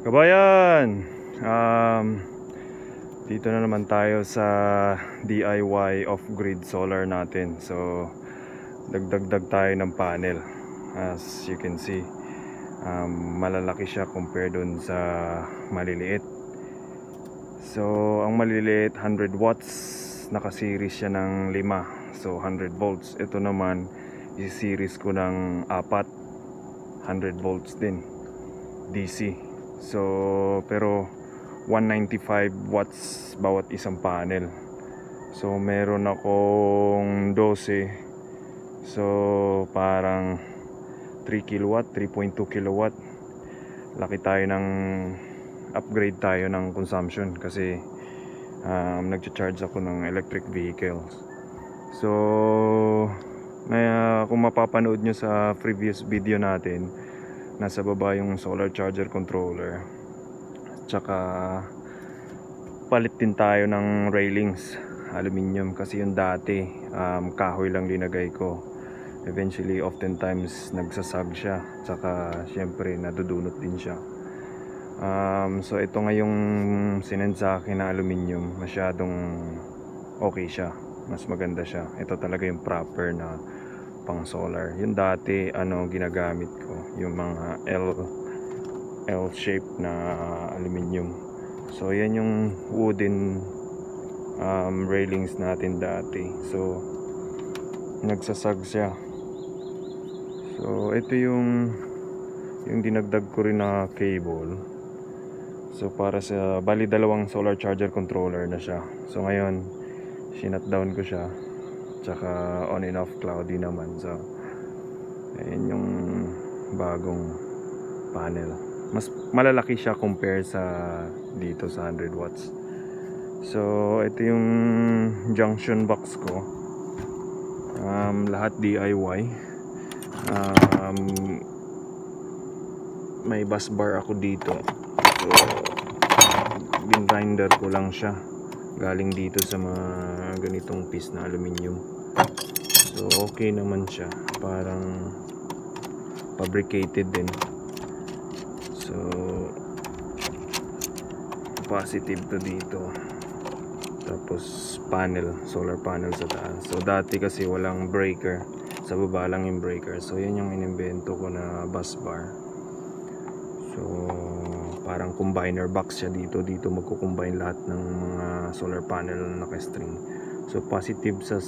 Kabayan, dito na naman tayo sa DIY off-grid solar natin. So dagdag tayo ng panel. As you can see, malalaki siya compare dun sa maliliit. So ang maliliit 100 watts, naka-series siya ng 5, so 100 volts. Ito naman i-series ko ng 4, 100 volts din, DC. So pero 195 watts bawat isang panel. So meron akong 12, so parang 3 kilowatt, 3.2 kilowatt. Laki tayo ng upgrade tayo ng consumption kasi nagcha-charge ako ng electric vehicles. So kung mapapanood nyo sa previous video natin, nasa baba yung solar charger controller. Tsaka palit din tayo ng railings, aluminium, kasi yung dati kahoy lang linagay ko. Eventually oftentimes nagsasag siya, tsaka syempre nadudunot din siya. So ito nga yung sinend sa akin na aluminium, masyadong okay siya, mas maganda siya. Ito talaga yung proper na pang solar. Yung dati ginagamit ko yung mga L shape na aluminium. So yan yung wooden railings natin dati. So nagsasag siya. So ito yung dinagdag ko rin na cable. So para sa bali dalawang solar charger controller na siya. So ngayon sinut down ko siya. Tsaka on and off cloudy naman. So ayan yung bagong panel. Mas malalaki siya compare sa dito sa 100 watts. So ito yung junction box ko. Lahat DIY. May bus bar ako dito. So bin-grinder ko lang siya. Galing dito sa mga ganitong piece na aluminium. So okay naman siya. Parang fabricated din. So positive to dito. Tapos panel, solar panel sa taas. So dati kasi walang breaker, sa baba lang yung breaker. So yan yung inimbento ko na bus bar. So parang combiner box siya dito. Dito magko-combine lahat ng mga solar panel na naka-string. So positive sa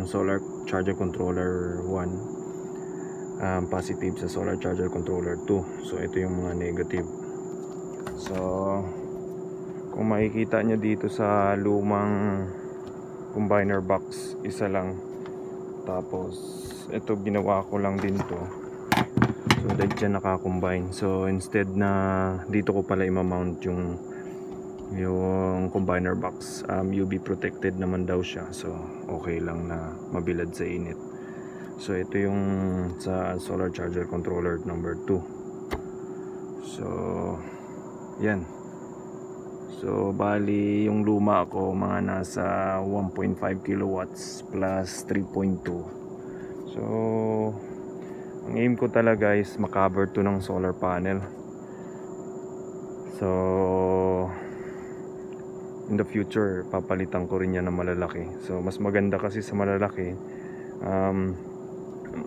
solar charger controller 1, positive sa solar charger controller 2. So ito yung mga negative. So kung makikita nyo dito sa lumang combiner box, isa lang. Tapos ito ginawa ko lang din to. So dahil dyan naka-combine. So instead na dito ko pala i-mount yung combiner box, UV protected naman daw siya. So okay lang na mabilad sa init. So ito yung sa solar charger controller number 2. So yan. So bali yung luma ko mga nasa 1.5 kilowatts plus 3.2. So ang aim ko talaga is makover to ng solar panel. So in the future papalitan ko rin yan na malalaki. So mas maganda kasi sa malalaki,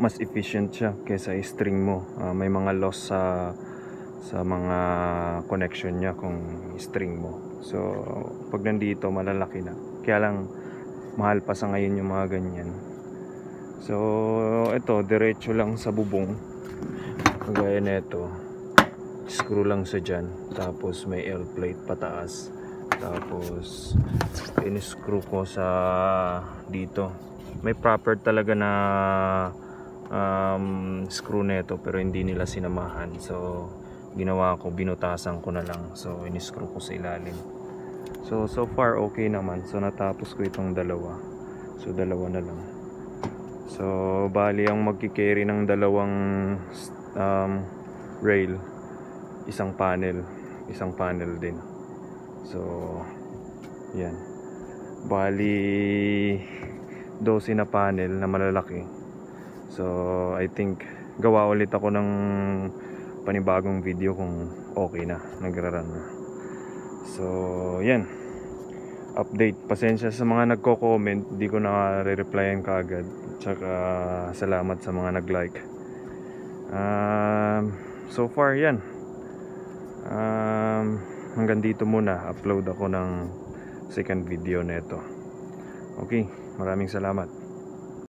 mas efficient siya kaysa string mo. May mga loss sa mga connection niya kung string mo. So pag nandito malalaki na. Kaya lang mahal pa sa ngayon yung mga ganyan. So ito diretso lang sa bubong. Kagaya nito, screw lang sa dyan. Tapos may L plate pataas. Tapos in-screw ko sa dito. May proper talaga na screw neto pero hindi nila sinamahan. So ginawa ko, binutasan ko na lang. So in-screw ko sa ilalim. So far okay naman. So natapos ko itong dalawa. So dalawa na lang. So bali ang magki-carry ng dalawang rail, isang panel din. So yan. Bali 12 na panel na malalaki. So I think gawa ulit ako ng panibagong video kung okay na, nagra-run na. So yan, update. Pasensya sa mga nagko-comment, di ko na re-replyan kaagad. Tsaka salamat sa mga nag-like. So far yan, hanggang dito muna. Upload ako ng second video nito. Okay, maraming salamat.